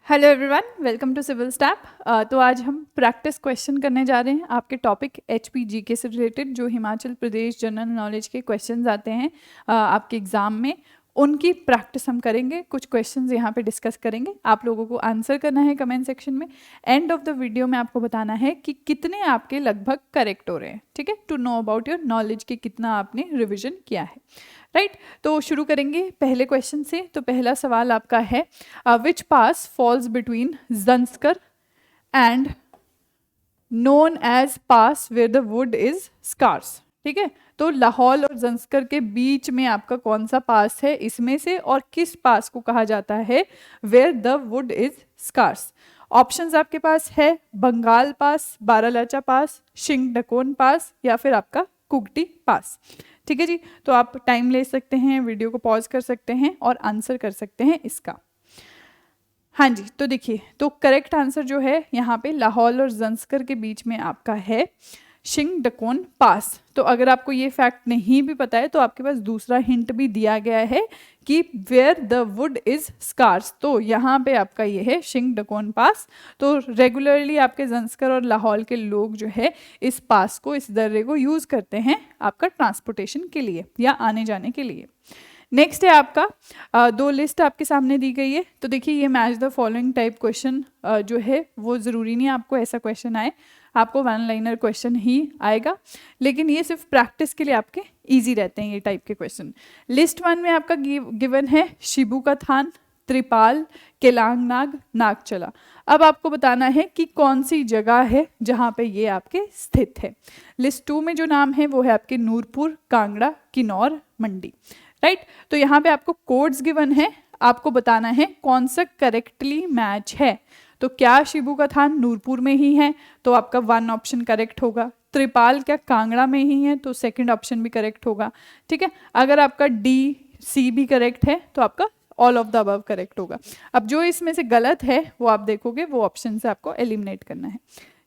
Hello everyone, welcome to civil step. तो आज हम प्रैक्टिस क्वेश्चन करने जा रहे हैं आपके टॉपिक एचपीजीके से रिलेटेड। जो हिमाचल प्रदेश जनरल नॉलेज के क्वेश्चंस आते हैं आपके एग्जाम में, उनकी प्रैक्टिस हम करेंगे। कुछ क्वेश्चंस यहाँ पे डिस्कस करेंगे, आप लोगों को आंसर करना है कमेंट सेक्शन में। एंड ऑफ द वीडियो में आपको बताना है कि कितने आपके लगभग करेक्ट हो रहे हैं, ठीक है, to know about your knowledge कि कितना आपने रिविजन किया है, राइट। तो शुरू करेंगे पहले क्वेश्चन से। तो पहला सवाल आपका है, which pass falls between Zanskar and known as pass where the wood is scarce. ठीक है, तो लाहौल और जंस्कर के बीच में आपका कौन सा पास है इसमें से, और किस पास को कहा जाता है where the wood is scarce. Options आपके पास है बंगाल पास, बारालाचा पास, शिंगडकोन पास, या फिर आपका कुगटी पास। ठीक है जी, तो आप टाइम ले सकते हैं, वीडियो को पॉज कर सकते हैं और आंसर कर सकते हैं इसका। हाँ जी, तो देखिए, तो करेक्ट आंसर जो है यहाँ पे लाहौल और जंस्कर के बीच में आपका है शिंगडकोन पास। तो अगर आपको ये फैक्ट नहीं भी पता है तो आपके पास दूसरा हिंट भी दिया गया है कि where the wood is scarce, तो यहाँ पे आपका ये है शिंगडकोन पास। तो रेगुलरली आपके जंस्कर और लाहौल के लोग जो है इस पास को, इस दर्रे को यूज करते हैं आपका ट्रांसपोर्टेशन के लिए या आने जाने के लिए। नेक्स्ट है आपका दो लिस्ट आपके सामने दी गई है। तो देखिए, ये match the following type question जो है वो ज़रूरी नहीं आपको ऐसा क्वेश्चन आए, आपको वन लाइनर क्वेश्चन ही आएगा, लेकिन ये सिर्फ प्रैक्टिस के लिए आपके इजी रहते हैं ये टाइप के क्वेश्चन। लिस्ट 1 में आपका गिवन है शिबू का थान, त्रिपाल, केलांगनाग, नागचला। अब आपको बताना है कि कौन सी जगह है जहाँ पे ये आपके स्थित है। लिस्ट 2 में जो नाम है वो है आपके नूरपुर, कांगड़ा, किन्नौर, मंडी, राइट। तो यहाँ पे आपको कोड्स गिवन है, आपको बताना है कौन सा करेक्टली मैच है। तो क्या शिबू का थान नूरपुर में ही है, तो आपका 1 ऑप्शन करेक्ट होगा। त्रिपाल क्या कांगड़ा में ही है, तो सेकंड ऑप्शन भी करेक्ट होगा। ठीक है, अगर आपका डी सी भी करेक्ट है तो आपका all of the above correct होगा। अब जो इसमें से गलत है वो आप देखोगे, वो ऑप्शन से आपको एलिमिनेट करना है।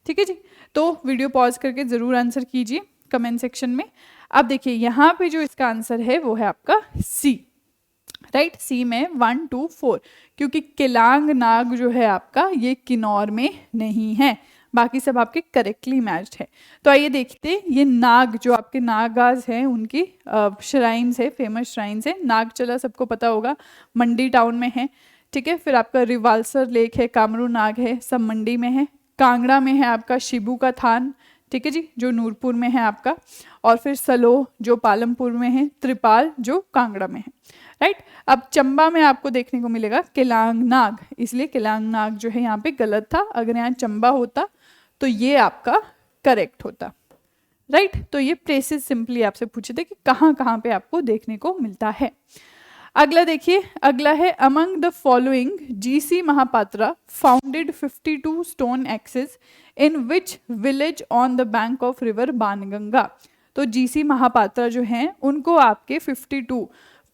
ठीक है जी, तो वीडियो पॉज करके जरूर आंसर कीजिए कमेंट सेक्शन में। अब देखिए, यहाँ पे जो इसका आंसर है वो है आपका सी, राइट। सी में 1, 2, 4, क्योंकि केलांग नाग जो है आपका ये किन्नौर में नहीं है, बाकी सब आपके करेक्टली मैच्ड है। तो आइए देखते हैं, ये नाग जो आपके नागाज हैं उनकी श्राइन्स है, फेमस श्राइन्स है। नागचला सबको पता होगा, मंडी टाउन में है। ठीक है, फिर आपका रिवाल्सर लेक है, कामरू नाग है, सब मंडी में है। कांगड़ा में है आपका शिबू का थान, ठीक है जी, जो नूरपुर में है आपका, और फिर सलो जो पालमपुर में है, त्रिपाल जो कांगड़ा में है, राइट। अब चंबा में आपको देखने को मिलेगा केलांगनाग, इसलिए केलांगनाग जो है यहाँ पे गलत था। अगर यहाँ चंबा होता तो ये आपका करेक्ट होता, राइट। तो ये प्लेसेस सिंपली आपसे पूछे थे कि कहाँ कहाँ पे आपको देखने को मिलता है। अगला देखिए, अगला है among the following GC Mahapatra founded 52 stone axes in which village on the bank of river Banganga. तो जीसी महापात्रा जो हैं उनको आपके 52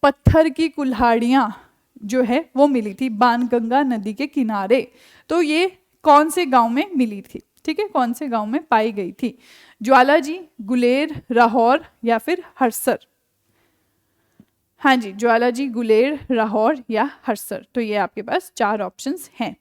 पत्थर की कुल्हाड़ियाँ जो है वो मिली थी बाणगंगा नदी के किनारे। तो ये कौन से गांव में मिली थी, ठीक है, कौन से गांव में पाई गई थी? ज्वालाजी, गुलेर, लाहौर या फिर हरसर। हाँ जी, ज्वालाजी, गुलेर, लाहौर या हरसर। तो ये आपके पास 4 ऑप्शंस हैं।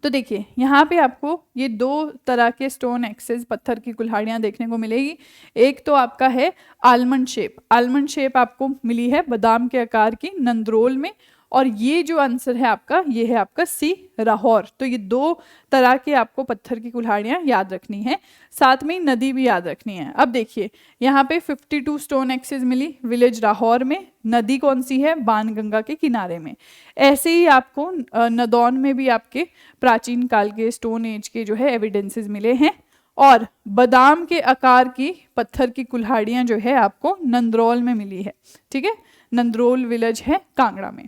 तो देखिए, यहाँ पे आपको ये 2 तरह के स्टोन एक्सेस, पत्थर की कुल्हाड़ियाँ देखने को मिलेगी। एक तो आपका है आलमंड शेप, आलमंड शेप आपको मिली है बादाम के आकार की नंदरोल में, और ये जो आंसर है आपका, ये है आपका सी, लाहौर। तो ये 2 तरह के आपको पत्थर की कुल्हाड़ियाँ याद रखनी है, साथ में नदी भी याद रखनी है। अब देखिए, यहाँ पे 52 स्टोन एक्सेस मिली, विलेज लाहौर में, नदी कौन सी है, बाणगंगा के किनारे में। ऐसे ही आपको नदौन में भी आपके प्राचीन काल के स्टोन एज के जो है एविडेंसेस मिले हैं, और बादाम के आकार की पत्थर की कुल्हाड़ियाँ जो है आपको नंदरौल में मिली है। ठीक है, नंदरौल विलेज है कांगड़ा में।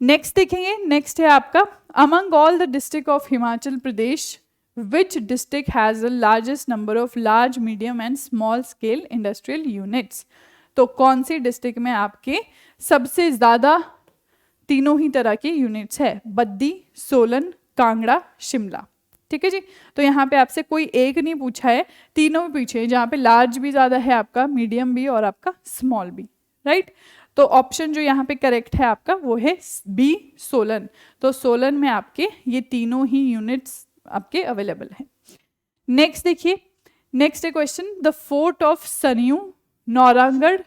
नेक्स्ट देखेंगे, नेक्स्ट है आपका among all the district of Himachal Pradesh which district has the largest number of large, medium and small scale industrial units. तो कौन सी डिस्ट्रिक्ट में आपके सबसे ज्यादा तीनों ही तरह के यूनिट्स है? बद्दी, सोलन, कांगड़ा, शिमला। ठीक है जी, तो यहाँ पे आपसे कोई एक नहीं पूछा है, तीनों भी पूछे हैं, जहाँ पे लार्ज भी ज्यादा है आपका, मीडियम भी और आपका स्मॉल भी, राइट। तो ऑप्शन जो यहाँ पे करेक्ट है आपका वो है बी, सोलन। तो सोलन में आपके ये तीनों ही यूनिट्स आपके अवेलेबल हैं। नेक्स्ट देखिए, next question, the fort of Saryu, Naurangarh,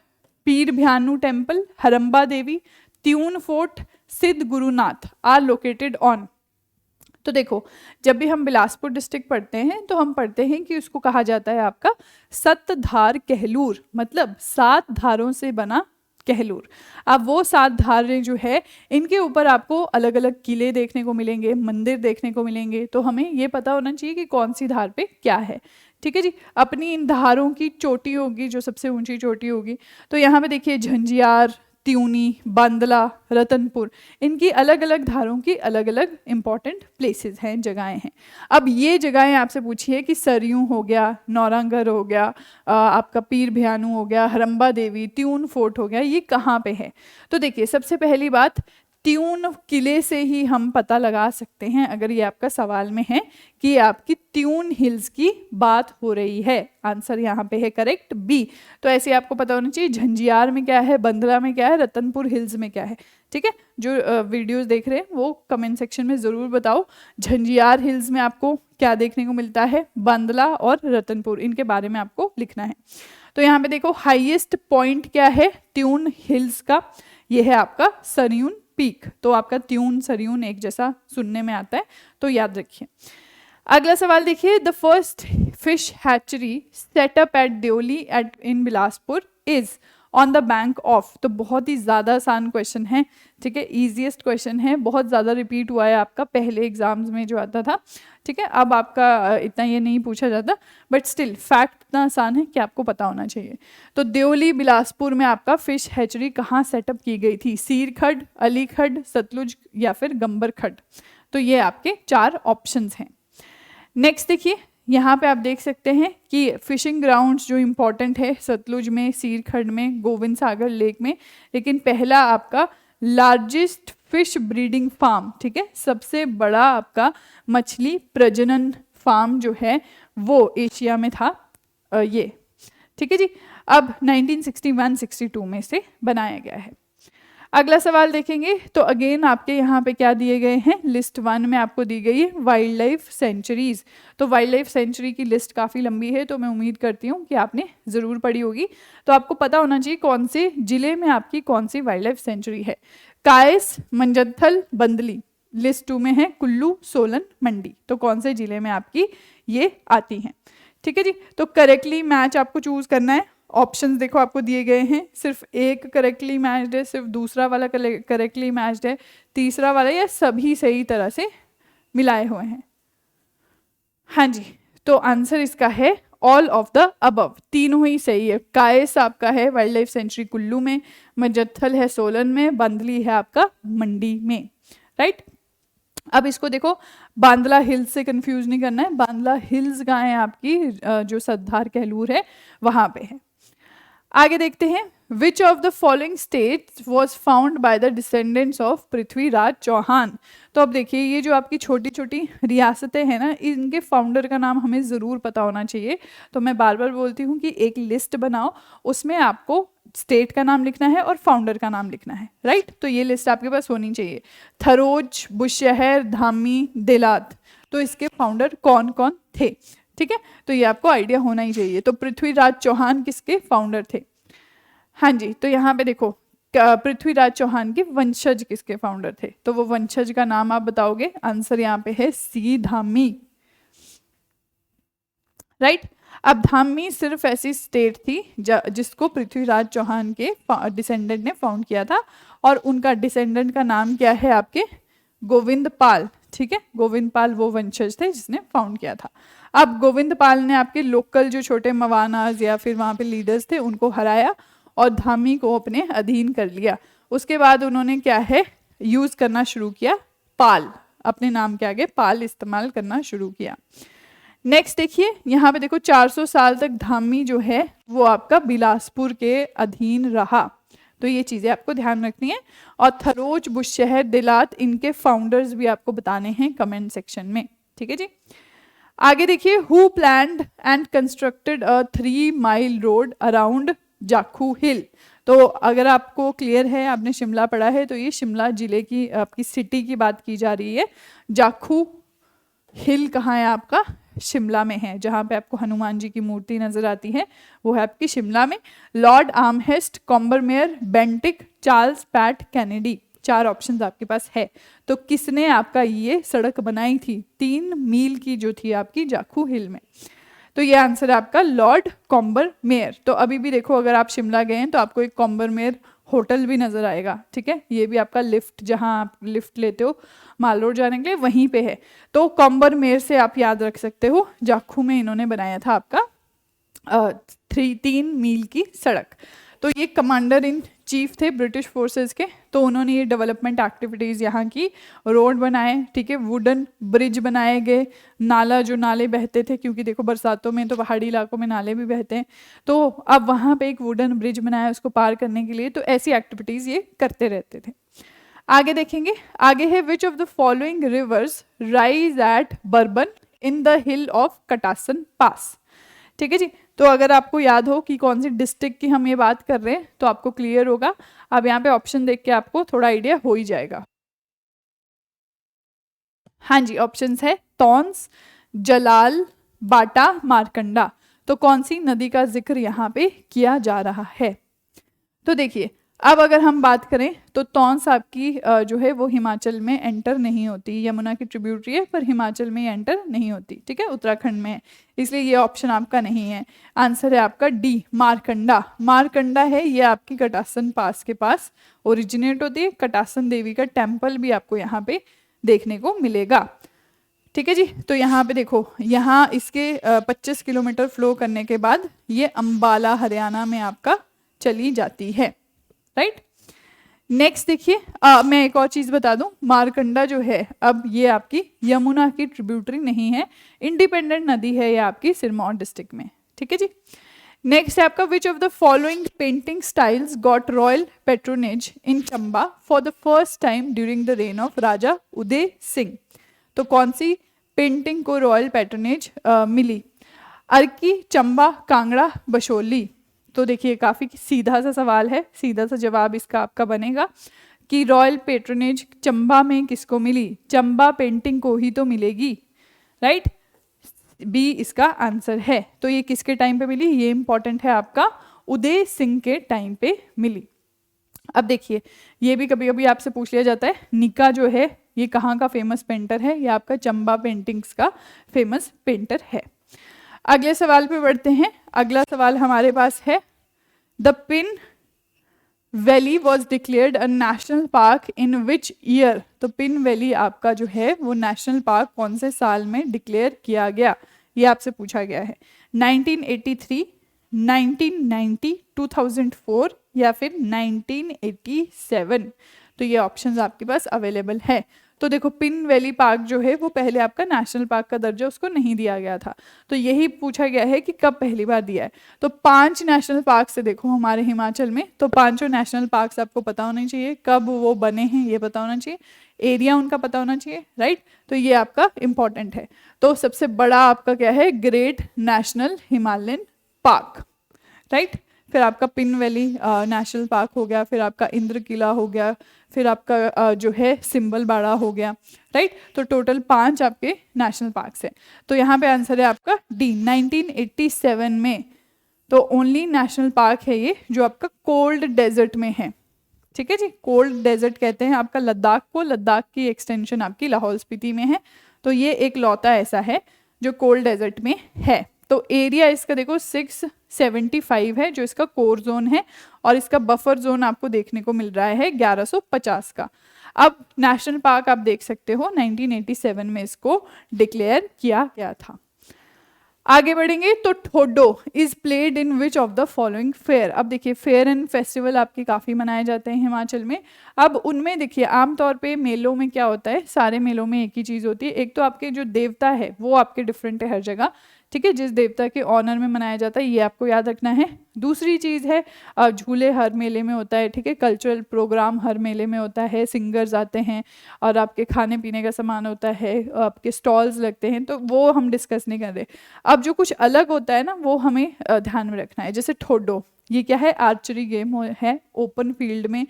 Pir Bhayanu temple, Haramba Devi, Tyun fort, Siddh Gurunath are located on. तो देखो, जब भी हम बिलासपुर डिस्ट्रिक्ट पढ़ते हैं तो हम पढ़ते हैं कि उसको कहा जाता है आपका सतधार कहलूर, मतलब 7 धारों से बना कहलूर। अब वो 7 धारें जो है इनके ऊपर आपको अलग अलग किले देखने को मिलेंगे, मंदिर देखने को मिलेंगे, तो हमें ये पता होना चाहिए कि कौन सी धार पे क्या है। ठीक है जी। अपनी इन धारों की चोटी होगी, जो सबसे ऊंची चोटी होगी, तो यहाँ पे देखिए झंझियार, त्यूनी, बांदला, रतनपुर, इनकी अलग अलग धारों की अलग अलग इंपॉर्टेंट प्लेसेस हैं, जगहें हैं। अब ये जगहें आपसे पूछिए कि सरयू हो गया, नौरांगढ़ हो गया, आपका पीर भयानू हो गया, हरम्बा देवी, त्यून फोर्ट हो गया, ये कहाँ पे है। तो देखिए, सबसे पहली बात, त्यून किले से ही हम पता लगा सकते हैं, अगर ये आपका सवाल में है कि आपकी त्यून हिल्स की बात हो रही है। आंसर यहाँ पे है करेक्ट बी। तो ऐसे आपको पता होना चाहिए झंझियार में क्या है, बंदला में क्या है, रतनपुर हिल्स में क्या है। ठीक है, जो वीडियोस देख रहे हैं वो कमेंट सेक्शन में ज़रूर बताओ, झंझियार हिल्स में आपको क्या देखने को मिलता है, बांदला और रतनपुर, इनके बारे में आपको लिखना है। तो यहाँ पे देखो, हाईएस्ट पॉइंट क्या है त्यून हिल्स का, ये है आपका सरयून पीक। तो आपका त्यून सरयून एक जैसा सुनने में आता है, तो याद रखिए। अगला सवाल देखिए, the first fish hatchery setup at Devli at in Bilaspur is on the bank of. तो बहुत ही ज़्यादा आसान क्वेश्चन है, ठीक है, ईजीएस्ट क्वेश्चन है, बहुत ज़्यादा रिपीट हुआ है आपका पहले एग्जाम्स में जो आता था। ठीक है, अब आपका इतना ये नहीं पूछा जाता, बट स्टिल फैक्ट इतना आसान है कि आपको पता होना चाहिए। तो देवली बिलासपुर में आपका फिश हैचरी कहाँ सेटअप की गई थी, सीर खड्ड, अली खड्ड, सतलुज या फिर गंबर खड्ड। तो ये आपके 4 ऑप्शंस हैं। नेक्स्ट देखिए, यहाँ पे आप देख सकते हैं कि फिशिंग ग्राउंड्स जो इम्पोर्टेंट है सतलुज में, सीर खड्ड में, गोविंद सागर लेक में, लेकिन पहला आपका लार्जेस्ट फिश ब्रीडिंग फार्म, ठीक है, सबसे बड़ा आपका मछली प्रजनन फार्म जो है वो एशिया में था ये। ठीक है जी। अब 1961-62 में से बनाया गया है। अगला सवाल देखेंगे तो अगेन आपके यहाँ पे क्या दिए गए हैं, लिस्ट 1 में आपको दी गई है वाइल्ड लाइफ सेंचुरीज। तो वाइल्ड लाइफ सेंचुरी की लिस्ट काफ़ी लंबी है, तो मैं उम्मीद करती हूँ कि आपने ज़रूर पढ़ी होगी। तो आपको पता होना चाहिए कौन से जिले में आपकी कौन सी वाइल्ड लाइफ सेंचुरी है। कायस, मंजथल, बंदली, लिस्ट 2 में है कुल्लू, सोलन, मंडी। तो कौन से जिले में आपकी ये आती हैं। ठीक है जी। तो करेक्टली मैच आपको चूज करना है। ऑप्शंस देखो आपको दिए गए हैं, सिर्फ एक करेक्टली मैच्ड है, सिर्फ दूसरा वाला करेक्टली मैच्ड है, तीसरा वाला, या सभी सही तरह से मिलाए हुए हैं। हाँ जी, तो आंसर इसका है ऑल ऑफ द अबव, तीनों ही सही है। कायस आपका है वाइल्ड लाइफ सेंचुरी कुल्लू में, मजत्थल है सोलन में, बंदली है आपका मंडी में। राइट। अब इसको देखो, बांदला हिल्स से कंफ्यूज नहीं करना है, बांदला हिल्स कहाँ है आपकी, जो सद्धार कहलूर है वहां पे है। आगे देखते हैं, which of the following states was found by the descendants of Prithviraj Chauhan. तो अब देखिए, ये जो आपकी छोटी छोटी रियासतें हैं ना, इनके फाउंडर का नाम हमें ज़रूर पता होना चाहिए। तो मैं बार बार बोलती हूँ कि एक लिस्ट बनाओ, उसमें आपको स्टेट का नाम लिखना है और फाउंडर का नाम लिखना है। राइट। तो ये लिस्ट आपके पास होनी चाहिए। थरोज, बुशहर, धामी, देलात, तो इसके फाउंडर कौन कौन थे। ठीक है, तो ये आपको आइडिया होना ही चाहिए। तो पृथ्वीराज चौहान किसके फाउंडर थे। हाँ जी, तो यहाँ पे देखो, पृथ्वीराज चौहान के वंशज किसके फाउंडर थे, तो वो वंशज का नाम आप बताओगे। आंसर यहाँ पे है सी, धामी। राइट। अब धामी सिर्फ ऐसी स्टेट थी जिसको पृथ्वीराज चौहान के डिसेंडेंट ने फाउंड किया था, और उनका डिसेंडेंट का नाम क्या है आपके, गोविंद पाल। ठीक है, गोविंद पाल वो वंशज थे जिसने फाउंड किया था। अब गोविंद पाल ने आपके लोकल जो छोटे मवानाज या फिर वहाँ पे लीडर्स थे उनको हराया और धामी को अपने अधीन कर लिया। उसके बाद उन्होंने क्या है, यूज करना शुरू किया पाल, अपने नाम के आगे पाल इस्तेमाल करना शुरू किया। नेक्स्ट देखिए, यहाँ पे देखो 400 साल तक धामी जो है वो आपका बिलासपुर के अधीन रहा। तो ये चीज़ें आपको ध्यान रखनी है। और थरोज, बुशहर, दिलात, इनके फाउंडर्स भी आपको बताने हैं कमेंट सेक्शन में। ठीक है जी। आगे देखिए, who planned and constructed a 3 mile road around Jakhu hill. तो अगर आपको क्लियर है, आपने शिमला पढ़ा है, तो ये शिमला जिले की आपकी सिटी की बात की जा रही है। जाखू हिल कहाँ है आपका? शिमला में है। जहाँ पे आपको हनुमान जी की मूर्ति नजर आती है वो है आपकी शिमला में। Lord Amherst, Combermere, Bentinck, Charles Pratt Kennedy, 4 options आपके पास है। तो किसने आपका ये सड़क बनाई थी 3 मील की जो थी आपकी जाखू हिल में? तो ये आंसर है आपका लॉर्ड कॉम्बरमेयर। तो अभी भी देखो, अगर आप शिमला गए हैं तो आपको एक कॉम्बरमेयर होटल भी नजर आएगा, ठीक है। ये भी आपका लिफ्ट, जहां आप लिफ्ट लेते हो माल रोड जाने के लिए, वहीं पे है। तो कॉम्बरमेयर से आप याद रख सकते हो, जाखू में इन्होंने बनाया था आपका 3 मील की सड़क। तो ये कमांडर इन चीफ थे ब्रिटिश फोर्सेस के, तो उन्होंने ये डेवलपमेंट एक्टिविटीज़ यहाँ की, रोड बनाए, ठीक है, वुडन ब्रिज बनाए गए, नाला, जो नाले बहते थे, क्योंकि देखो बरसातों में तो पहाड़ी इलाकों में नाले भी बहते हैं, तो अब वहाँ पे एक वुडन ब्रिज बनाया उसको पार करने के लिए। तो ऐसी एक्टिविटीज़ ये करते रहते थे। आगे देखेंगे, आगे है which of the following rivers rise at Barban in the hill of Katasan pass. ठीक है जी। तो अगर आपको याद हो कि कौन सी डिस्ट्रिक्ट की हम ये बात कर रहे हैं तो आपको क्लियर होगा। अब यहाँ पे ऑप्शन देख के आपको थोड़ा आइडिया हो ही जाएगा। हाँ जी, ऑप्शंस है तौंस, जलाल, बाटा, मारकंडा। तो कौन सी नदी का जिक्र यहाँ पे किया जा रहा है? तो देखिए, अब अगर हम बात करें तो तौंस आपकी जो है वो हिमाचल में एंटर नहीं होती, यमुना की ट्रिब्यूटरी है पर हिमाचल में एंटर नहीं होती, ठीक है, उत्तराखंड में है, इसलिए ये ऑप्शन आपका नहीं है। आंसर है आपका डी, मारकंडा। मारकंडा है ये आपकी कटासन पास के पास ओरिजिनेट होती है। कटासन देवी का टेम्पल भी आपको यहाँ पे देखने को मिलेगा, ठीक है जी। तो यहाँ पे देखो, यहाँ इसके 25 किलोमीटर फ्लो करने के बाद ये अम्बाला हरियाणा में आपका चली जाती है, राइट। नेक्स्ट देखिए, मैं एक और चीज बता दूं, मारकंडा जो है अब ये आपकी यमुना की ट्रिब्यूटरी नहीं है, इंडिपेंडेंट नदी है ये आपकी सिरमौर डिस्ट्रिक्ट में, ठीक है जी। नेक्स्ट है आपका which of the following painting styles got royal patronage in Chamba for the first time during the reign of Raja Uday Singh. तो कौन सी पेंटिंग को रॉयल पेट्रोनेज मिली? अर्की, चंबा, कांगड़ा, बशोली। तो देखिए, काफ़ी सीधा सा सवाल है, सीधा सा जवाब इसका आपका बनेगा कि रॉयल पेट्रोनेज चंबा में किसको मिली? चंबा पेंटिंग को ही तो मिलेगी, राइट। बी इसका आंसर है। तो ये किसके टाइम पे मिली? ये इंपॉर्टेंट है आपका, उदय सिंह के टाइम पे मिली। अब देखिए, ये भी कभी कभी आपसे पूछ लिया जाता है, निका जो है ये कहाँ का फेमस पेंटर है? ये आपका चंबा पेंटिंग्स का फेमस पेंटर है। अगले सवाल पे बढ़ते हैं। अगला सवाल हमारे पास है, the pin valley was declared a national park in which year. तो पिन वैली आपका जो है वो नेशनल पार्क कौन से साल में डिक्लेयर किया गया, ये आपसे पूछा गया है। 1983, 1990, 2004 या फिर 1987। तो ये ऑप्शंस आपके पास अवेलेबल है। तो देखो, पिन वैली पार्क जो है वो पहले आपका नेशनल पार्क का दर्जा उसको नहीं दिया गया था, तो यही पूछा गया है कि कब पहली बार दिया है। तो 5 नेशनल पार्क से देखो हमारे हिमाचल में, तो 5 नेशनल पार्क्स आपको पता होने चाहिए, कब वो बने हैं ये पता होना चाहिए, एरिया उनका पता होना चाहिए, राइट। तो ये आपका इंपॉर्टेंट है। तो सबसे बड़ा आपका क्या है? Great national Himalayan park, right. फिर आपका पिन वैली नेशनल पार्क हो गया, फिर आपका इंद्र किला हो गया, फिर आपका जो है सिंबल बाड़ा हो गया, राइट। तो टोटल 5 आपके नेशनल पार्क्स हैं। तो यहाँ पे आंसर है आपका डी, 1987 में। तो ओनली नेशनल पार्क है ये जो आपका कोल्ड डेजर्ट में है, ठीक है जी। कोल्ड डेजर्ट कहते हैं आपका लद्दाख को, लद्दाख की एक्सटेंशन आपकी लाहौल स्पीति में है। तो ये एक लौता ऐसा है जो कोल्ड डेजर्ट में है। तो एरिया इसका देखो 675 है जो इसका कोर जोन है, और इसका बफर जोन आपको देखने को मिल रहा है 1150 का। अब नेशनल पार्क आप देख सकते हो 1987 में इसको डिक्लेयर किया गया था। आगे बढ़ेंगे तो Thodo is played in which of the following fair. अब देखिए, फेयर एंड फेस्टिवल आपके काफ़ी मनाए जाते हैं हिमाचल में। अब उनमें देखिए, आमतौर पे मेलों में क्या होता है, सारे मेलों में एक ही चीज़ होती है, एक तो आपके जो देवता है वो आपके डिफरेंट है हर जगह, ठीक है, जिस देवता के ऑनर में मनाया जाता है, ये आपको याद रखना है। दूसरी चीज़ है झूले हर मेले में होता है, ठीक है, कल्चरल प्रोग्राम हर मेले में होता है, सिंगर्स आते हैं और आपके खाने पीने का सामान होता है, आपके स्टॉल्स लगते हैं, तो वो हम डिस्कस नहीं कर रहे। अब जो कुछ अलग होता है ना, वो हमें ध्यान में रखना है। जैसे ठोडो, ये क्या है, आर्चरी गेम है, ओपन फील्ड में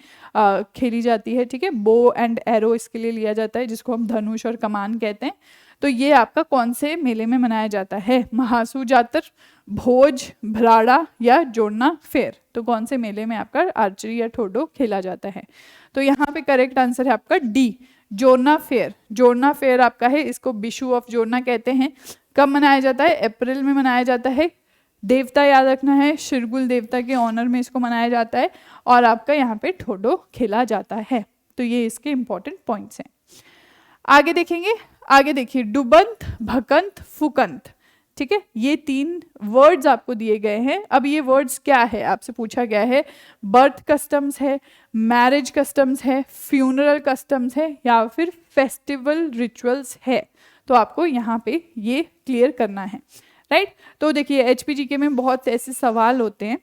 खेली जाती है, ठीक है, बो एंड एरो इसके लिए लिया जाता है, जिसको हम धनुष और कमान कहते हैं। तो ये आपका कौन से मेले में मनाया जाता है, महासू जातर, भोज, भराड़ा या जोड़ना फेयर। तो कौन से मेले में आपका आर्चरी या ठोडो खेला जाता है? तो यहाँ पे करेक्ट आंसर है आपका डी, जोड़ना फेयर। जोड़ना फेयर आपका है, इसको बिशु ऑफ जोड़ना कहते हैं। कब मनाया जाता है? अप्रैल में मनाया जाता है। देवता याद रखना है, शिरगुल देवता के ऑनर में इसको मनाया जाता है और आपका यहाँ पे ठोडो खेला जाता है। तो ये इसके इंपॉर्टेंट पॉइंट्स हैं। आगे देखेंगे, आगे देखिए, डुबंत, भकंत, फुकंत, ठीक है, ये 3 वर्ड्स आपको दिए गए हैं। अब ये वर्ड्स क्या है, आपसे पूछा गया है, बर्थ कस्टम्स है, मैरिज कस्टम्स है, फ्यूनरल कस्टम्स है या फिर फेस्टिवल रिचुअल्स है। तो आपको यहाँ पे ये क्लियर करना है, राइट। तो देखिए HPGK में बहुत से ऐसे सवाल होते हैं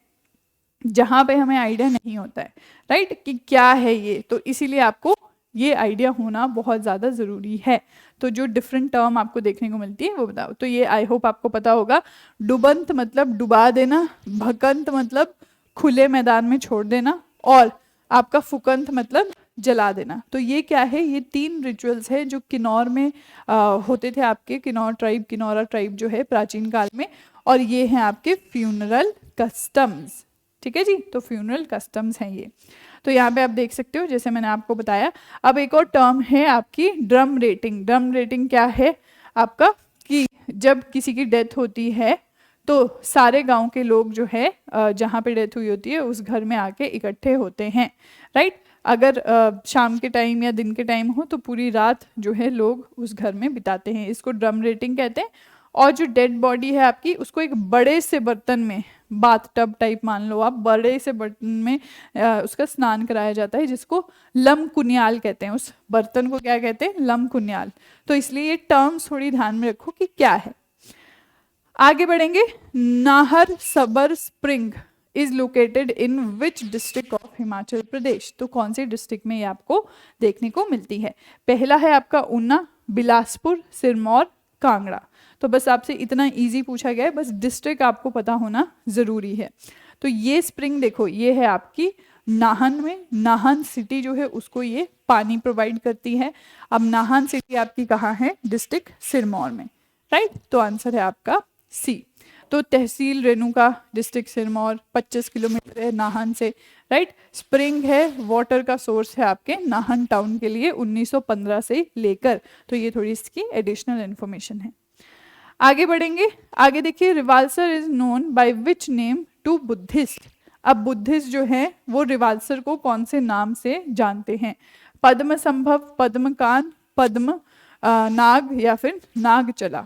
जहाँ पे हमें आइडिया नहीं होता है, राइट, कि क्या है ये, तो इसीलिए आपको ये आइडिया होना बहुत ज़्यादा ज़रूरी है। तो जो डिफरेंट टर्म आपको देखने को मिलती है वो बताओ। तो ये आई होप आपको पता होगा। डुबंत मतलब डुबा देना, भकंत मतलब खुले मैदान में छोड़ देना, और आपका फुकंत मतलब जला देना। तो ये क्या है, ये 3 रिचुअल्स है जो किन्नौर में होते थे, आपके किन्नौर ट्राइब, किन्नौरा ट्राइब जो है प्राचीन काल में, और ये हैं आपके फ्यूनरल कस्टम्स, ठीक है जी। तो फ्यूनरल कस्टम्स हैं ये। तो यहाँ पे आप देख सकते हो, जैसे मैंने आपको बताया। अब एक और टर्म है आपकी ड्रम रेटिंग। ड्रम रेटिंग क्या है आपका, कि जब किसी की डेथ होती है तो सारे गांव के लोग जो है जहाँ पे डेथ हुई होती है उस घर में आके इकट्ठे होते हैं, राइट। अगर शाम के टाइम या दिन के टाइम हो तो पूरी रात जो है लोग उस घर में बिताते हैं, इसको ड्रम रेटिंग कहते हैं। और जो डेड बॉडी है आपकी, उसको एक बड़े से बर्तन में, बाथ टब टाइप मान लो आप, बड़े से बर्तन में उसका स्नान कराया जाता है, जिसको लम कुनियाल कहते हैं। उस बर्तन को क्या कहते हैं? लम कुनियाल। तो इसलिए ये टर्म्स थोड़ी ध्यान में रखो कि क्या है। आगे बढ़ेंगे। Nahar Sabar spring is located in which district of Himachal Pradesh. तो कौन सी डिस्ट्रिक्ट में ये आपको देखने को मिलती है? पहला है आपका ऊना, बिलासपुर, सिरमौर, कांगड़ा। तो बस आपसे इतना इजी पूछा गया है, बस डिस्ट्रिक्ट आपको पता होना ज़रूरी है। तो ये स्प्रिंग देखो, ये है आपकी नाहन में। नाहन सिटी जो है उसको ये पानी प्रोवाइड करती है। अब नाहन सिटी आपकी कहाँ है? डिस्ट्रिक्ट सिरमौर में, राइट। तो आंसर है आपका सी। तो तहसील रेणुका, डिस्ट्रिक्ट सिरमौर, 25 किलोमीटर है नाहन से, राइट। स्प्रिंग है, वाटर का सोर्स है आपके नाहन टाउन के लिए 1915 से लेकर। तो ये थोड़ी इसकी एडिशनल इन्फॉर्मेशन है। आगे बढ़ेंगे। आगे देखिए, Rewalsar is known by which name to Buddhist. अब बुद्धिस्ट जो है वो रिवाल्सर को कौन से नाम से जानते हैं? पद्म संभव, पद्मकान, पद्म नाग या फिर नागचला,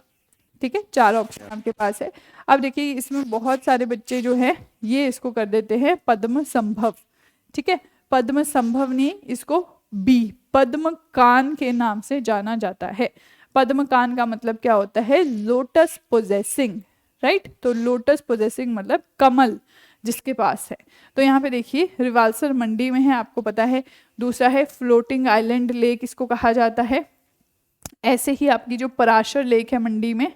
ठीक है। 4 ऑप्शन आपके पास है। अब देखिए इसमें बहुत सारे बच्चे जो है ये इसको कर देते हैं पद्म संभव, ठीक है। पद्म संभव नहीं, इसको बी पद्मकान के नाम से जाना जाता है। पद्मकान का मतलब क्या होता है? Lotus possessing, right. तो लोटस पोजेसिंग मतलब कमल जिसके पास है। तो यहाँ पे देखिए रिवाल्सर मंडी में है, आपको पता है। दूसरा है फ्लोटिंग आइलैंड लेक, इसको कहा जाता है। ऐसे ही आपकी जो पराशर लेक है मंडी में,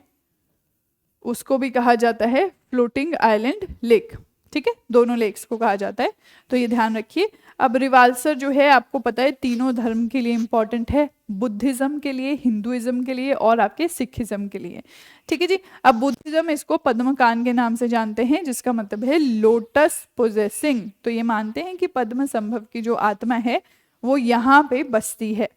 उसको भी कहा जाता है फ्लोटिंग आइलैंड लेक, ठीक है। दोनों लेक्स को कहा जाता है, तो ये ध्यान रखिए। अब रिवाल्सर जो है आपको पता है तीनों धर्म के लिए इंपॉर्टेंट है, बुद्धिज्म के लिए, हिंदुइज्म के लिए और आपके सिखिज्म के लिए, ठीक है जी। अब बुद्धिज्म इसको पद्मकान के नाम से जानते हैं, जिसका मतलब है लोटस पोजेसिंग। तो ये मानते हैं कि पद्म संभव की जो आत्मा है वो यहाँ पे बसती है,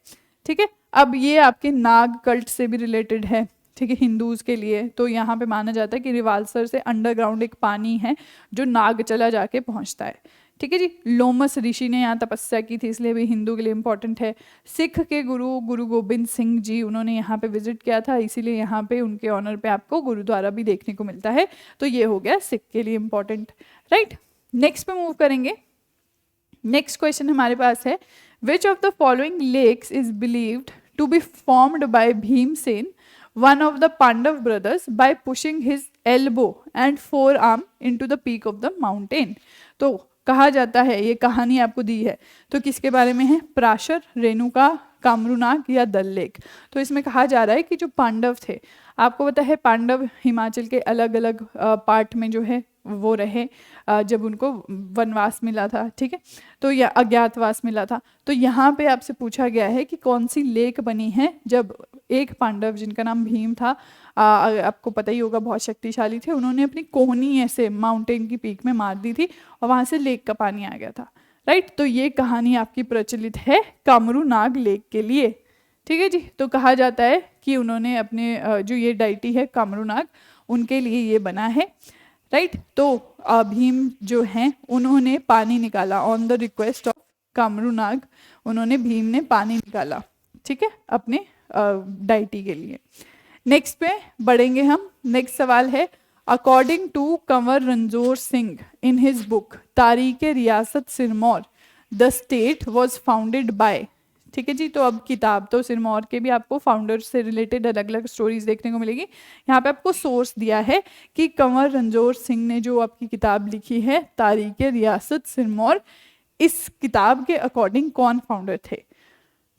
ठीक है। अब ये आपके नाग कल्ट से भी रिलेटेड है, ठीक है, हिंदूज के लिए। तो यहाँ पे माना जाता है कि रिवाल्सर से अंडरग्राउंड एक पानी है जो नागचला जाके पहुँचता है, ठीक है जी। लोमस ऋषि ने यहाँ तपस्या की थी, इसलिए भी हिंदू के लिए इंपॉर्टेंट है। सिख के गुरु गोबिंद सिंह जी, उन्होंने यहाँ पे विजिट किया था, इसीलिए यहाँ पे उनके ऑनर पे आपको गुरुद्वारा भी देखने को मिलता है। तो ये हो गया सिख के लिए इंपॉर्टेंट, राइट। नेक्स्ट पे मूव करेंगे। नेक्स्ट क्वेश्चन हमारे पास है, which of the following lakes is believed to be formed by Bhimsen one of the Pandav brothers by pushing his elbow and forearm into the peak of the mountain. तो कहा जाता है, ये कहानी आपको दी है तो किसके बारे में है? पराशर, रेणुका, कामरूनाग या दल लेक। तो इसमें कहा जा रहा है कि जो पांडव थे, आपको पता है पांडव हिमाचल के अलग अलग पार्ट में जो है वो रहे जब उनको वनवास मिला था, ठीक है, तो या अज्ञातवास मिला था। तो यहाँ पे आपसे पूछा गया है कि कौन सी लेक बनी है जब एक पांडव जिनका नाम भीम था, आपको पता ही होगा बहुत शक्तिशाली थे, उन्होंने अपनी कोहनी ऐसे माउंटेन की पीक में मार दी थी और वहाँ से लेक का पानी आ गया था, राइट। तो ये कहानी आपकी प्रचलित है कामरूनाग लेक के लिए, ठीक है जी। तो कहा जाता है कि उन्होंने अपने जो ये डाइटी है कामरूनाग, उनके लिए ये बना है, राइट। तो भीम जो हैं उन्होंने पानी निकाला ऑन द रिक्वेस्ट ऑफ कामरूनाग, उन्होंने भीम ने पानी निकाला, ठीक है, अपने डाइटी के लिए। नेक्स्ट पे बढ़ेंगे हम। नेक्स्ट सवाल है, according to Kanwar Ranjor Singh in his book Tarikh Riyasat Sirmaur the state was founded by, ठीक है जी। तो अब किताब तो सिरमौर के भी आपको फाउंडर से रिलेटेड अलग अलग स्टोरीज देखने को मिलेगी। यहाँ पे आपको सोर्स दिया है कि कंवर रणजोर सिंह ने जो आपकी किताब लिखी है तारीख रियासत सिरमौर, इस किताब के अकॉर्डिंग कौन फाउंडर थे?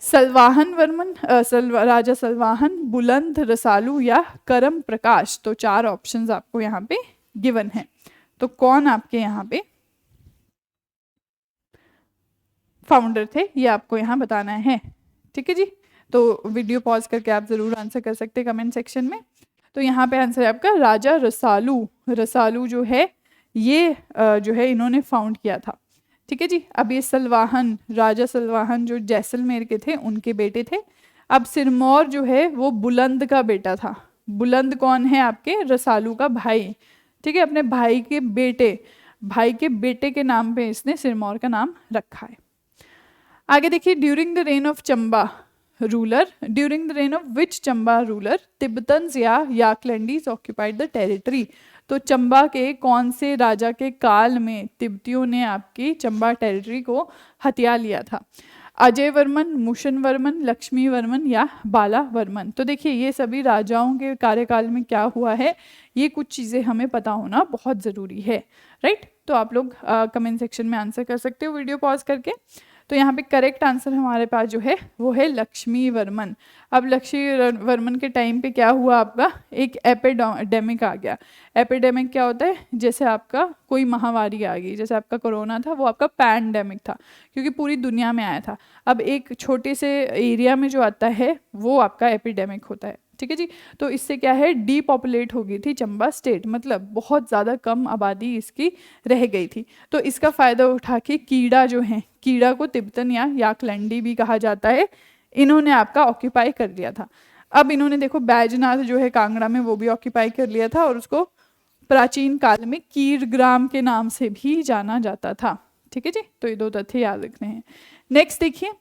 सलवाहन वर्मन, राजा सलवाहन, बुलंद रसालू या करम प्रकाश। तो 4 ऑप्शंस आपको यहाँ पे गिवन है, तो कौन आपके यहाँ पे फाउंडर थे ये आपको यहाँ बताना है, ठीक है जी। तो वीडियो पॉज करके आप जरूर आंसर कर सकते हैं कमेंट सेक्शन में। तो यहाँ पे आंसर है आपका राजा रसालू। रसालू जो है ये जो है इन्होंने फाउंड किया था, ठीक है जी। अब ये सलवाहन, राजा सलवाहन जो जैसलमेर के थे उनके बेटे थे। अब सिरमौर जो है वो बुलंद का बेटा था। बुलंद कौन है? आपके रसालू का भाई, ठीक है, अपने भाई के बेटे के नाम पे इसने सिरमौर का नाम रखा है। आगे देखिए, during the reign of Chamba ruler, during the reign of which Chamba ruler Tibetans या याकलैंडीज ऑक्यूपाइड द टेरिटरी। तो चंबा के कौन से राजा के काल में तिब्बतियों ने आपकी चंबा टेरिटरी को हथिया लिया था? अजय वर्मन, मुशन वर्मन, लक्ष्मी वर्मन या बाला वर्मन। तो देखिए ये सभी राजाओं के कार्यकाल में क्या हुआ है, ये कुछ चीज़ें हमें पता होना बहुत ज़रूरी है, राइट। तो आप लोग कमेंट सेक्शन में आंसर कर सकते हो वीडियो पॉज करके। तो यहाँ पे करेक्ट आंसर हमारे पास जो है वो है लक्ष्मी वर्मन। अब लक्ष्मी वर्मन के टाइम पे क्या हुआ, आपका एक एपिडेमिक आ गया। एपिडेमिक क्या होता है? जैसे आपका कोई महामारी आ गई, जैसे आपका कोरोना था, वो आपका पैंडेमिक था क्योंकि पूरी दुनिया में आया था। अब एक छोटे से एरिया में जो आता है वो आपका एपिडेमिक होता है, ठीक है जी। तो इससे क्या है, डीपॉपुलेट हो गई थी चंबा स्टेट, मतलब बहुत ज़्यादा कम आबादी इसकी रह गई थी। तो इसका फ़ायदा उठा के कीड़ा जो है, कीड़ा को तिब्बतन या याकलैंडी भी कहा जाता है, इन्होंने आपका ऑक्यूपाई कर लिया था। अब इन्होंने देखो बैजनाथ जो है कांगड़ा में, वो भी ऑक्यूपाई कर लिया था और उसको प्राचीन काल में कीरग्राम के नाम से भी जाना जाता था, ठीक है जी। तो ये 2 तथ्य याद रखने हैं। नेक्स्ट देखिए,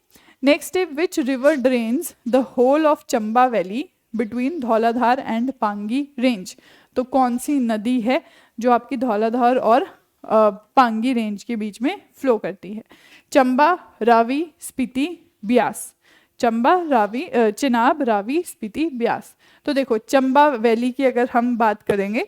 नेक्स्ट है which river drains the whole of Chamba valley between Dhauladhar and Pangi range. तो कौन सी नदी है जो आपकी धौलाधार और पांगी रेंज के बीच में फ्लो करती है? चंबा, रावी, स्पीति, ब्यास। चंबा, रावी, चिनाब, रावी, स्पीति, ब्यास। तो देखो चंबा वैली की अगर हम बात करेंगे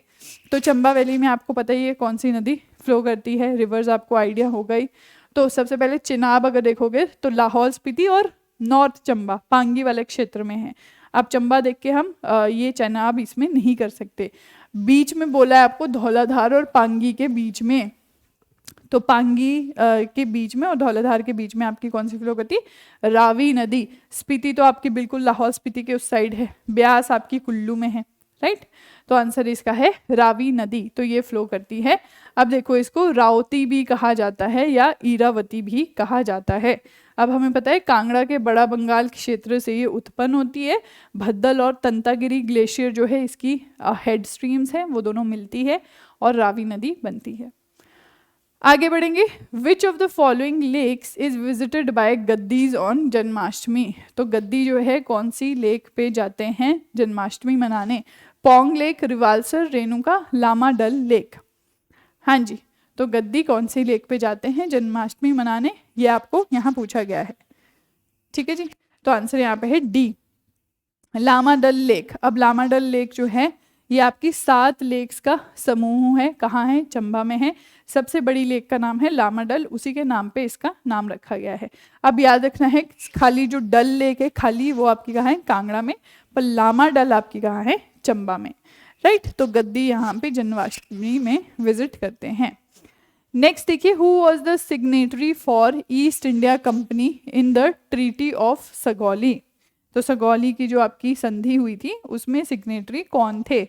तो चंबा वैली में आपको पता ही है कौन सी नदी फ्लो करती है, रिवर्स आपको आइडिया होगा ही। तो सबसे पहले चिनाब अगर देखोगे तो लाहौल स्पीति और नॉर्थ चंबा पांगी वाले क्षेत्र में है। अब चंबा देख के हम ये चनाब इसमें नहीं कर सकते। बीच में बोला है आपको धौलाधार और पांगी के बीच में, तो पांगी के बीच में और धौलाधार के बीच में आपकी कौन सी फ्लो करती है? रावी नदी। स्पीति तो आपकी बिल्कुल लाहौल स्पीति के उस साइड है, ब्यास आपकी कुल्लू में है, राइट। तो आंसर इसका है रावी नदी, तो ये फ्लो करती है। अब देखो इसको रावती भी कहा जाता है या इरावती भी कहा जाता है। अब हमें पता है कांगड़ा के बड़ा बंगाल क्षेत्र से ये उत्पन्न होती है। भद्दल और तंतागिरी ग्लेशियर जो है इसकी हेड स्ट्रीम्स हैं, वो दोनों मिलती है और रावी नदी बनती है। आगे बढ़ेंगे, which of the following lakes is visited by Gaddis on Janmashtami. तो गद्दी जो है कौन सी लेक पे जाते हैं जन्माष्टमी मनाने? पोंग लेक, रिवाल्सर, रेणुका, लामा डल लेक। हाँ जी, तो गद्दी कौन सी लेक पे जाते हैं जन्माष्टमी मनाने, ये आपको यहाँ पूछा गया है, ठीक है जी। तो आंसर यहाँ पे है डी, लामा डल लेक। अब लामा डल लेक जो है ये आपकी 7 लेक्स का समूह है। कहाँ है? चंबा में है। सबसे बड़ी लेक का नाम है लामा डल, उसी के नाम पे इसका नाम रखा गया है। अब याद रखना है खाली जो डल लेक है खाली वो आपकी कहाँ है? कांगड़ा में। पर लामा डल आपकी कहाँ है? चंबा में, राइट। तो गद्दी यहाँ पे जन्माष्टमी में विजिट करते हैं। नेक्स्ट देखिए, who was the signatory for east India company in the treaty of Sugauli. तो सगौली की जो आपकी संधि हुई थी उसमें सिग्नेटरी कौन थे?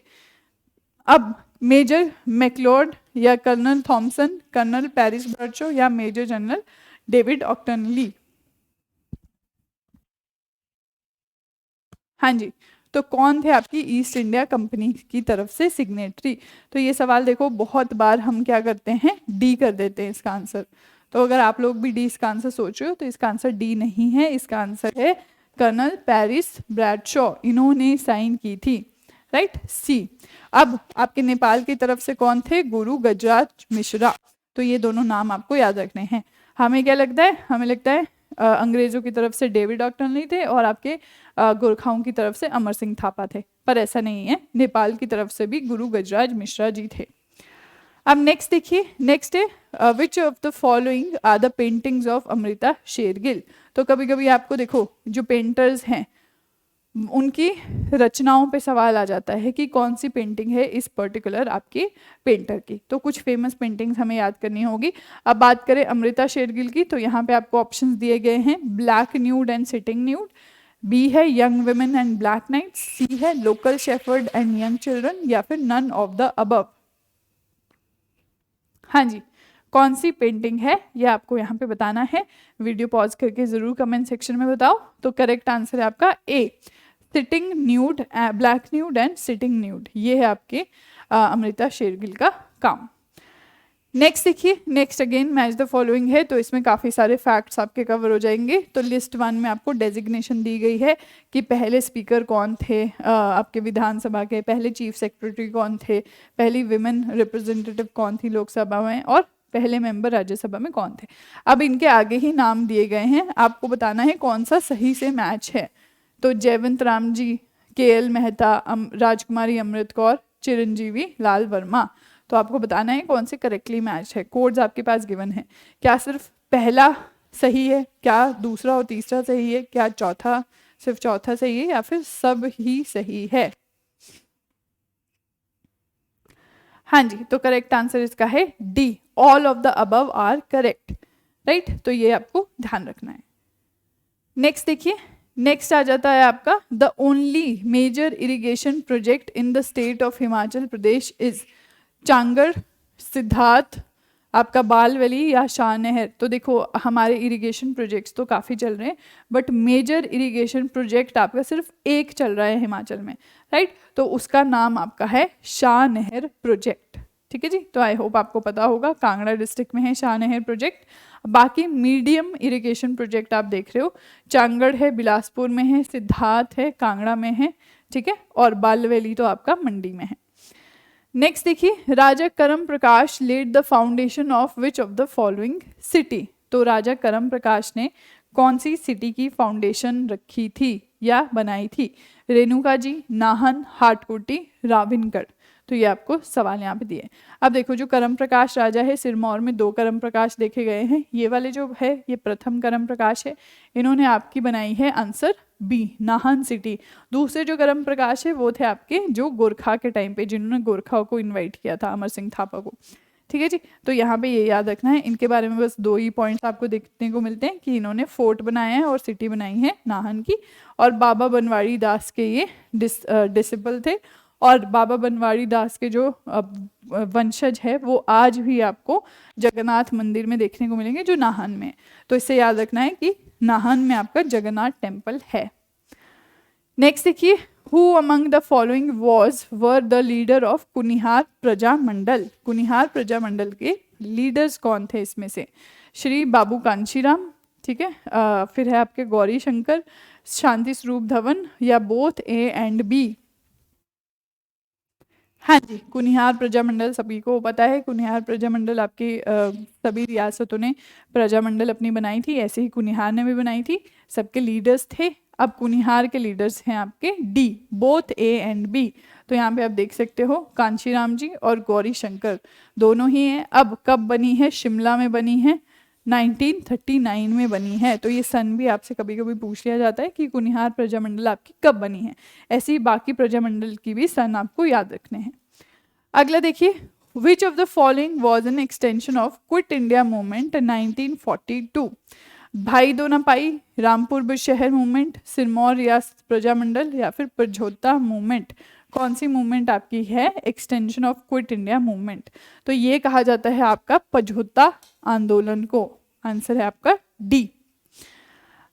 अब मेजर मैक्लोड या कर्नल थॉमसन, कर्नल पेरिस बर्चो या मेजर जनरल डेविड ऑक्टनली। हाँ जी, तो कौन थे आपकी ईस्ट इंडिया कंपनी की तरफ से सिग्नेटरी? तो ये सवाल देखो बहुत बार हम क्या करते हैं? डी कर देते हैं इसका आंसर। तो अगर आप लोग भी डी इसका आंसर सोच रहे हो तो इसका आंसर डी नहीं है, इसका आंसर है कर्नल पेरिस ब्रैडशॉ, इन्होंने साइन की थी, राइट, सी। अब आपके नेपाल की तरफ से कौन थे? गुरु गजराज मिश्रा। तो ये दोनों नाम आपको याद रखने हैं। हमें क्या लगता है? हमें लगता है अंग्रेजों की तरफ से डेविड ऑक्टनली थे और आपके गोरखाओं की तरफ से अमर सिंह थापा थे, पर ऐसा नहीं है। नेपाल की तरफ से भी गुरु गजराज मिश्रा जी थे। अब नेक्स्ट देखिए, नेक्स्ट है which of the following are the paintings of Amrita Shergil. तो कभी कभी आपको देखो जो पेंटर्स हैं उनकी रचनाओं पे सवाल आ जाता है कि कौन सी पेंटिंग है इस पर्टिकुलर आपकी पेंटर की। तो कुछ फेमस पेंटिंग्स हमें याद करनी होगी। अब बात करें अमृता शेरगिल की तो यहाँ पे आपको ऑप्शंस दिए गए हैं, black nude and sitting nude, B है young women and black knights, C है local shepherd and young children, या फिर नन ऑफ द अबव। हाँ जी, कौन सी पेंटिंग है ये आपको यहाँ पे बताना है। वीडियो पॉज करके जरूर कमेंट सेक्शन में बताओ। तो करेक्ट आंसर है आपका A, sitting nude, black nude and sitting nude. ये है आपके अमृता शेरगिल का काम। नेक्स्ट देखिए, next again match the following है। तो इसमें काफ़ी सारे फैक्ट्स आपके कवर हो जाएंगे। तो लिस्ट 1 में आपको डेजिग्नेशन दी गई है कि पहले स्पीकर कौन थे आपके विधानसभा के, पहले चीफ सेक्रेटरी कौन थे, पहली विमेन रिप्रेजेंटेटिव कौन थी लोकसभा में, और पहले मेंबर राज्यसभा में कौन थे। अब इनके आगे ही नाम दिए गए हैं, आपको बताना है कौन सा सही से मैच है। तो जयवंत राम जी, के.एल. मेहता, राजकुमारी अमृत कौर, चिरंजीवी लाल वर्मा। तो आपको बताना है कौन से करेक्टली मैच है। कोड्स आपके पास गिवन है। क्या सिर्फ पहला सही है, क्या दूसरा और तीसरा सही है, क्या चौथा सिर्फ चौथा सही है, या फिर सब ही सही है? हाँ जी, तो करेक्ट आंसर इसका है D, all of the above are correct, right. तो ये आपको ध्यान रखना है। नेक्स्ट देखिए, नेक्स्ट आ जाता है आपका the only major irrigation project in the state of Himachal Pradesh is Changar, Siddharth, आपका बालवली या शाह नहर। तो देखो हमारे इरिगेशन प्रोजेक्ट्स तो काफ़ी चल रहे हैं, बट मेजर इरिगेशन प्रोजेक्ट आपका सिर्फ एक चल रहा है हिमाचल में, राइट। तो उसका नाम आपका है शाह नहर प्रोजेक्ट, ठीक है जी। तो आई होप आपको पता होगा, कांगड़ा डिस्ट्रिक्ट में है शाह नहर प्रोजेक्ट। बाकी मीडियम इरिगेशन प्रोजेक्ट आप देख रहे हो, चांगड़ है बिलासपुर में है, सिद्धार्थ है कांगड़ा में है, ठीक है, और बालवली तो आपका मंडी में है। नेक्स्ट देखिए, Raja Karam Prakash led the foundation of which of the following city. तो राजा करम प्रकाश ने कौन सी सिटी की फाउंडेशन रखी थी या बनाई थी? रेणुका जी, नाहन, हाटकोटी, राविनगढ़। तो ये आपको सवाल यहाँ पे दिए। अब देखो जो करम प्रकाश राजा है, सिरमौर में 2 करम प्रकाश देखे गए हैं। ये वाले जो है ये प्रथम करम प्रकाश है, इन्होंने आपकी बनाई है आंसर बी, नाहन सिटी। दूसरे जो करम प्रकाश है वो थे आपके जो गोरखा के टाइम पे, जिन्होंने गोरखा को इन्वाइट किया था अमर सिंह थापा को, ठीक है जी। तो यहाँ पे ये याद रखना है। इनके बारे में बस 2 ही पॉइंट्स आपको देखने को मिलते हैं कि इन्होंने फोर्ट बनाया है और सिटी बनाई है नाहन की, और बाबा बनवारी दास के ये डिसिपल थे। और बाबा बनवारी दास के जो वंशज है वो आज भी आपको जगन्नाथ मंदिर में देखने को मिलेंगे जो नाहन में। तो इससे याद रखना है कि नाहन में आपका जगन्नाथ टेम्पल है। नेक्स्ट देखिए, who among the following were the leader of Kunihar प्रजा मंडल। कुनिहार प्रजा मंडल के लीडर्स कौन थे इसमें से? श्री बाबू कांशीराम, ठीक है, फिर है आपके गौरी शंकर, शांति स्वरूप धवन, या बोथ ए एंड बी। हाँ जी, कुनिहार प्रजामंडल सभी को पता है। कुनिहार प्रजामंडल आपकी सभी रियासतों ने प्रजामंडल अपनी बनाई थी, ऐसे ही कुनिहार ने भी बनाई थी। सबके लीडर्स थे अब कुनिहार के लीडर्स हैं आपके D, both A and B. तो यहाँ पे आप देख सकते हो कांशीराम जी और गौरी शंकर दोनों ही हैं। अब कब बनी है? शिमला में बनी है, 1939 में बनी है। तो ये सन भी आपसे कभी कभी पूछ लिया जाता है कि कुनिहार प्रजामंडल आपकी कब बनी है। ऐसे ही बाकी प्रजामंडल की भी सन आपको याद रखने हैं। अगला देखिए, विच of the following was an extension of quit India movement 1942? भाई दो ना पाई, रामपुर बुशहर मूवमेंट, सिरमौर रियासत प्रजामंडल या फिर प्रझोता मूवमेंट। कौन सी मूवमेंट आपकी है extension of quit India movement? तो ये कहा जाता है आपका पझोता आंदोलन को। आंसर है आपका डी।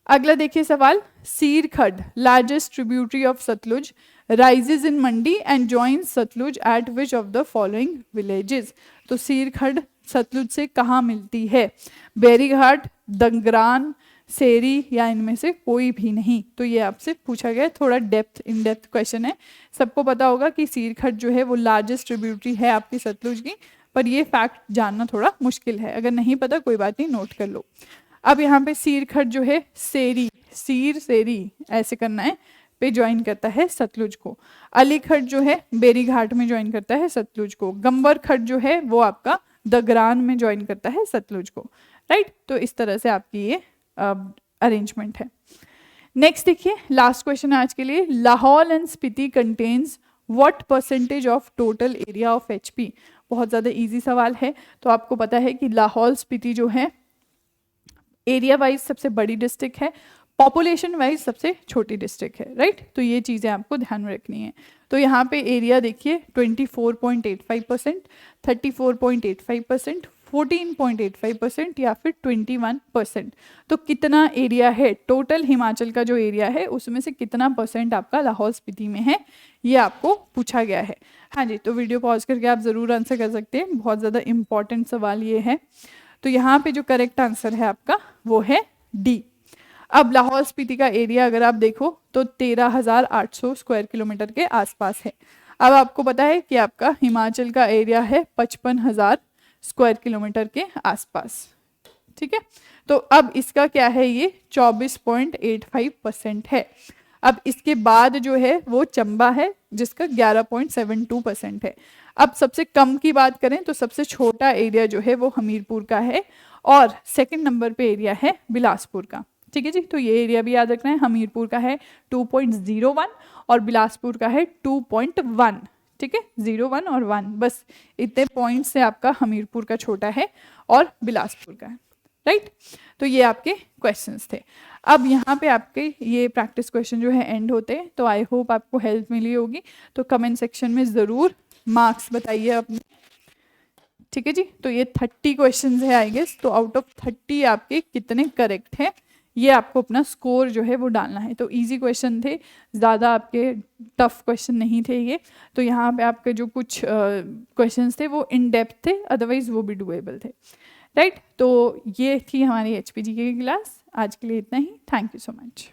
अगला देखिए सवाल, Seerkhad largest tributary of Sutlej rises in Mandi and joins Sutlej at which of the following villages? तो सीरखड सतलुज से कहाँ मिलती है? बेरीघाट, दंगरान, सेरी या इनमें से कोई भी नहीं। तो ये आपसे पूछा गया, थोड़ा इन डेप्थ क्वेश्चन है। सबको पता होगा कि सीरखड जो है वो लार्जेस्ट ट्रिब्यूटरी है आपकी सतलुज की, पर ये फैक्ट जानना थोड़ा मुश्किल है। अगर नहीं पता कोई बात नहीं, नोट कर लो। अब यहाँ पे सीरखड जो है सेरी, सीर सेरी ऐसे करना है, पे ज्वाइन करता है सतलुज को। अलीखड जो है बेरीघाट में ज्वाइन करता है सतलुज को। गंबर खड जो है वो आपका दगरान में ज्वाइन करता है सतलुज को, राइट। तो इस तरह से आपकी ये अरेंजमेंट है। नेक्स्ट देखिए, लास्ट क्वेश्चन आज के लिए, Lahaul and Spiti contains what percentage of total area of HP? बहुत ज़्यादा इजी सवाल है। तो आपको पता है कि लाहौल स्पीति जो है एरिया वाइज सबसे बड़ी डिस्ट्रिक्ट है, पॉपुलेशन वाइज सबसे छोटी डिस्ट्रिक्ट है, राइट। तो ये चीज़ें आपको ध्यान में रखनी है। तो यहाँ पे एरिया देखिए 24.85%, 34.85%, 14.85% या फिर 21%। तो कितना एरिया है टोटल हिमाचल का जो एरिया है उसमें से कितना परसेंट आपका लाहौल स्पीति में है, ये आपको पूछा गया है। हाँ जी, तो वीडियो पॉज करके आप ज़रूर आंसर कर सकते हैं, बहुत ज़्यादा इंपॉर्टेंट सवाल ये है। तो यहाँ पे जो करेक्ट आंसर है आपका वो है डी। अब लाहौल स्पीति का एरिया अगर आप देखो तो 13,800 स्क्वायर किलोमीटर के आसपास है। अब आपको पता है कि आपका हिमाचल का एरिया है 55,000 स्क्वायर किलोमीटर के आसपास, ठीक है। तो अब इसका क्या है, ये 24.85% है। अब इसके बाद जो है वो चंबा है जिसका 11.72% है। अब सबसे कम की बात करें तो सबसे छोटा एरिया जो है वो हमीरपुर का है और सेकंड नंबर पे एरिया है बिलासपुर का, ठीक है जी। तो ये एरिया भी याद रखना है, हमीरपुर का है 2.01 और बिलासपुर का है 2.1, ठीक है। 0, 1 और 1, बस इतने पॉइंट्स से आपका हमीरपुर का छोटा है और बिलासपुर का है, राइट। तो ये आपके क्वेश्चंस थे। अब यहाँ पे आपके ये प्रैक्टिस क्वेश्चन जो है एंड होते हैं। तो आई होप आपको हेल्प मिली होगी। तो कमेंट सेक्शन में ज़रूर मार्क्स बताइए अपने, ठीक है जी। तो ये 30 क्वेश्चंस है आई गेस। तो आउट ऑफ 30 आपके कितने करेक्ट हैं, ये आपको अपना स्कोर जो है वो डालना है। तो इजी क्वेश्चन थे, ज़्यादा आपके टफ क्वेश्चन नहीं थे ये। तो यहाँ पे आपके जो कुछ क्वेश्चंस थे वो इन डेप्थ थे, अदरवाइज वो भी डुएबल थे, राइट। तो ये थी हमारी HPG की क्लास। आज के लिए इतना ही। Thank you so much.